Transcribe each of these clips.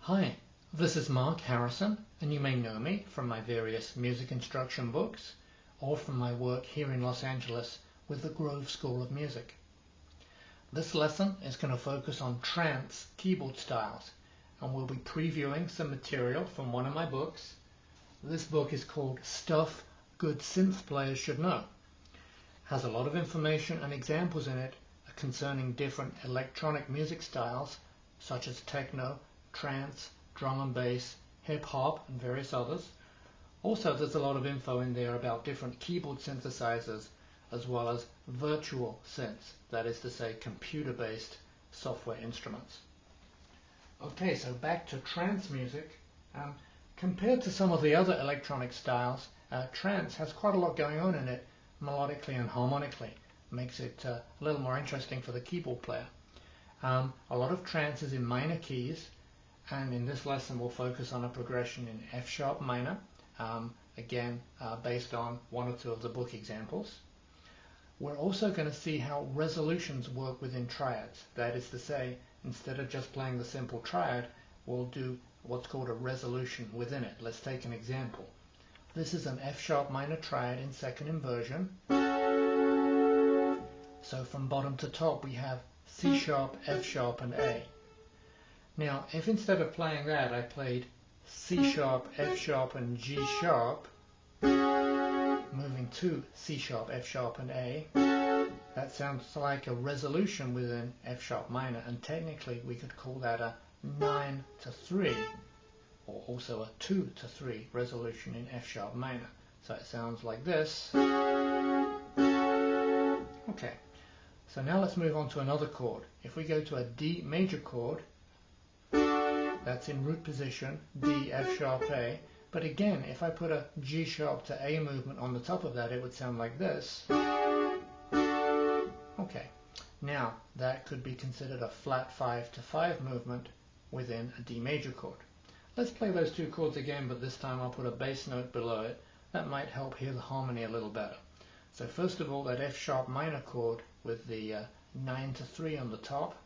Hi, this is Mark Harrison, and you may know me from my various music instruction books or from my work here in Los Angeles with the Grove School of Music. This lesson is going to focus on trance keyboard styles, and we'll be previewing some material from one of my books. This book is called Stuff Good Synth Players Should Know. It has a lot of information and examples in it concerning different electronic music styles such as techno, trance, drum and bass, hip-hop and various others. Also, there's a lot of info in there about different keyboard synthesizers as well as virtual synths, that is to say computer-based software instruments. Okay, so back to trance music. Compared to some of the other electronic styles, trance has quite a lot going on in it melodically and harmonically. Makes it a little more interesting for the keyboard player. A lot of trance is in minor keys, and in this lesson we'll focus on a progression in F sharp minor, again based on one or two of the book examples. We're also going to see how resolutions work within triads. That is to say, instead of just playing the simple triad, we'll do what's called a resolution within it. Let's take an example. This is an F sharp minor triad in second inversion. So from bottom to top we have C sharp, F sharp and A. Now if instead of playing that I played C sharp, F sharp and G sharp, moving to C sharp, F sharp and A, that sounds like a resolution within F sharp minor, and technically we could call that a 9-3 or also a 2-3 resolution in F sharp minor. So it sounds like this. Okay, so now let's move on to another chord. If we go to a D major chord, that's in root position, D, F sharp, A. But again, if I put a G sharp to A movement on the top of that, it would sound like this. Okay, now that could be considered a flat 5-5 movement within a D major chord. Let's play those two chords again, but this time I'll put a bass note below it. That might help hear the harmony a little better. So first of all, that F sharp minor chord with the 9-3 on the top,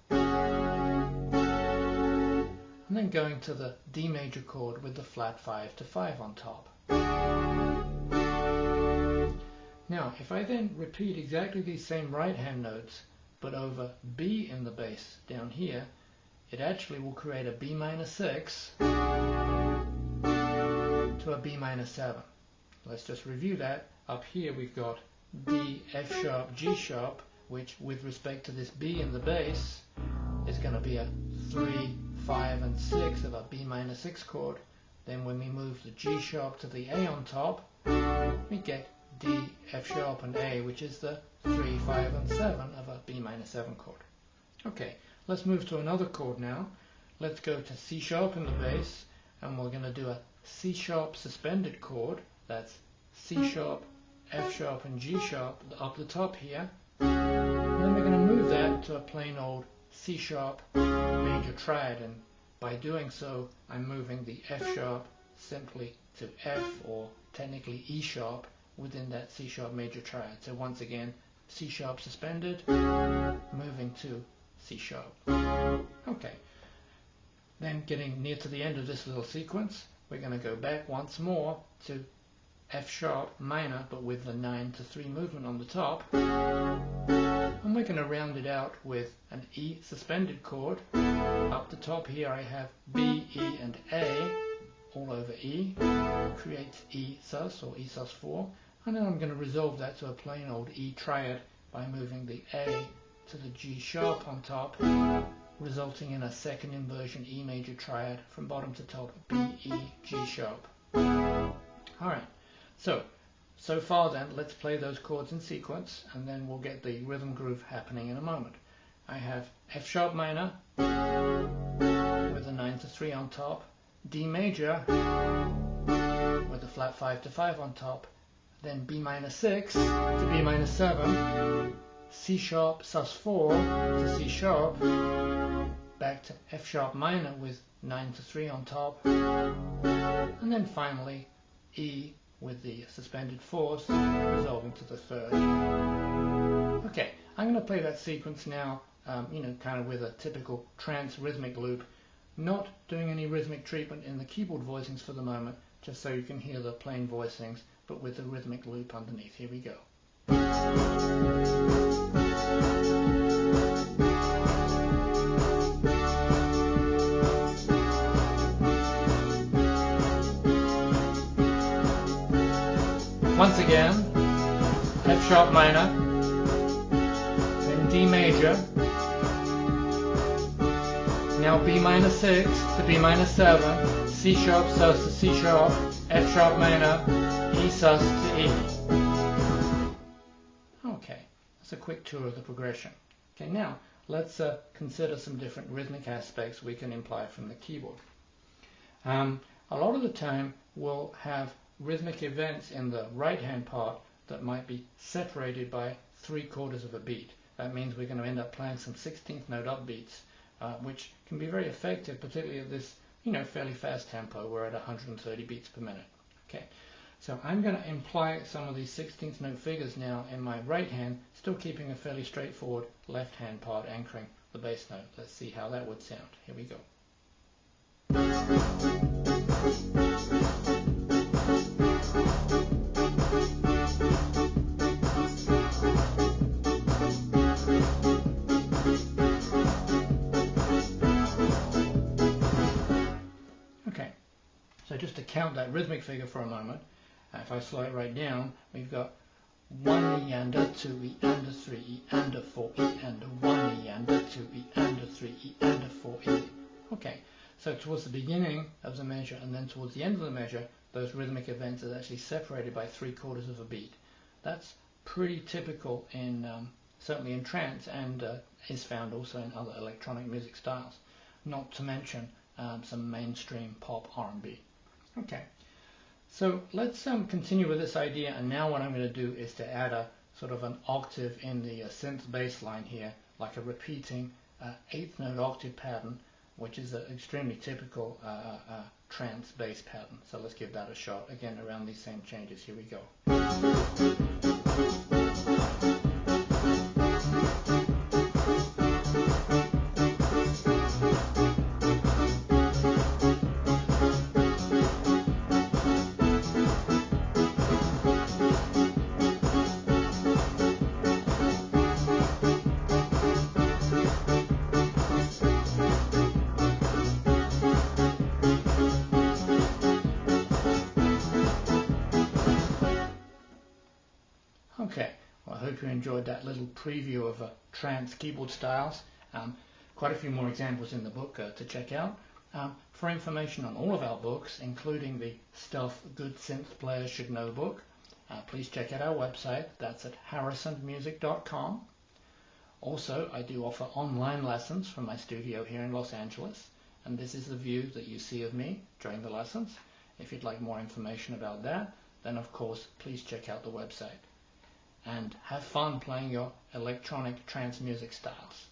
and then going to the D major chord with the flat 5-5 on top. Now if I then repeat exactly these same right hand notes but over B in the bass down here, it actually will create a B minor 6 to a B minor 7. Let's just review that. Up here we've got D, F sharp, G sharp, which with respect to this B in the bass is going to be a 3, 5 and 6 of a B minor 6 chord. Then when we move the G sharp to the A on top, we get D, F sharp and A, which is the 3, 5 and 7 of a B minor 7 chord. Okay, let's move to another chord now. Let's go to C sharp in the bass, and we're going to do a C sharp suspended chord. That's C sharp, F sharp and G sharp up the top here. And then we're going to move that to a plain old C sharp major triad, and by doing so I'm moving the F sharp simply to F, or technically E sharp, within that C sharp major triad. So once again, C sharp suspended, moving to C sharp. Okay, then getting near to the end of this little sequence, we're going to go back once more to F sharp minor, but with the 9-3 movement on the top, and we're going to round it out with an E suspended chord. Up the top here I have B, E and A all over E, creates E sus or E sus4, and then I'm going to resolve that to a plain old E triad by moving the A to the G sharp on top, resulting in a second inversion E major triad from bottom to top, B, E, G sharp. Alright, so far then, let's play those chords in sequence, and then we'll get the rhythm groove happening in a moment. I have F sharp minor with a 9-3 on top, D major with a flat 5-5 on top, then B minor 6 to B minor 7, C sharp sus4 to C sharp, back to F sharp minor with 9-3 on top, and then finally E with the suspended fourth, resolving to the third. Okay, I'm going to play that sequence now, kind of with a typical trance rhythmic loop. not doing any rhythmic treatment in the keyboard voicings for the moment, just so you can hear the plain voicings, but with the rhythmic loop underneath. Here we go. Once again, F sharp minor, then D major, now B minor 6 to B minor 7, C sharp sus to C sharp, F sharp minor, E sus to E. Okay, that's a quick tour of the progression. Okay, now let's consider some different rhythmic aspects we can imply from the keyboard. A lot of the time we'll have rhythmic events in the right hand part that might be separated by 3/4 of a beat. That means we're going to end up playing some 16th note upbeats, which can be very effective, particularly at this fairly fast tempo. We're at 130 beats per minute. Okay, so I'm going to imply some of these 16th note figures now in my right hand, still keeping a fairly straightforward left hand part anchoring the bass note. Let's see how that would sound. Here we go. So just to count that rhythmic figure for a moment, if I slow it right down, we've got 1 E and a 2 E and a 3 E and a 4 E and a 1 E and a 2 E and a 3 E and a 4 E. Okay, so towards the beginning of the measure and then towards the end of the measure, those rhythmic events are actually separated by 3/4 of a beat. That's pretty typical in certainly in trance, and is found also in other electronic music styles, not to mention some mainstream pop R&B. Okay, so let's continue with this idea, and now what I'm going to do is to add a sort of an octave in the synth bass line here, like a repeating 8th note octave pattern, which is an extremely typical trance bass pattern. So let's give that a shot, again around these same changes. Here we go. Okay, well, I hope you enjoyed that little preview of trance keyboard styles. Quite a few more examples in the book to check out. For information on all of our books, including the Stuff Good Synth Players Should Know book, please check out our website. That's at harrisonmusic.com. Also, I do offer online lessons from my studio here in Los Angeles, and this is the view that you see of me during the lessons. If you'd like more information about that, then of course please check out the website. And have fun playing your electronic trance music styles.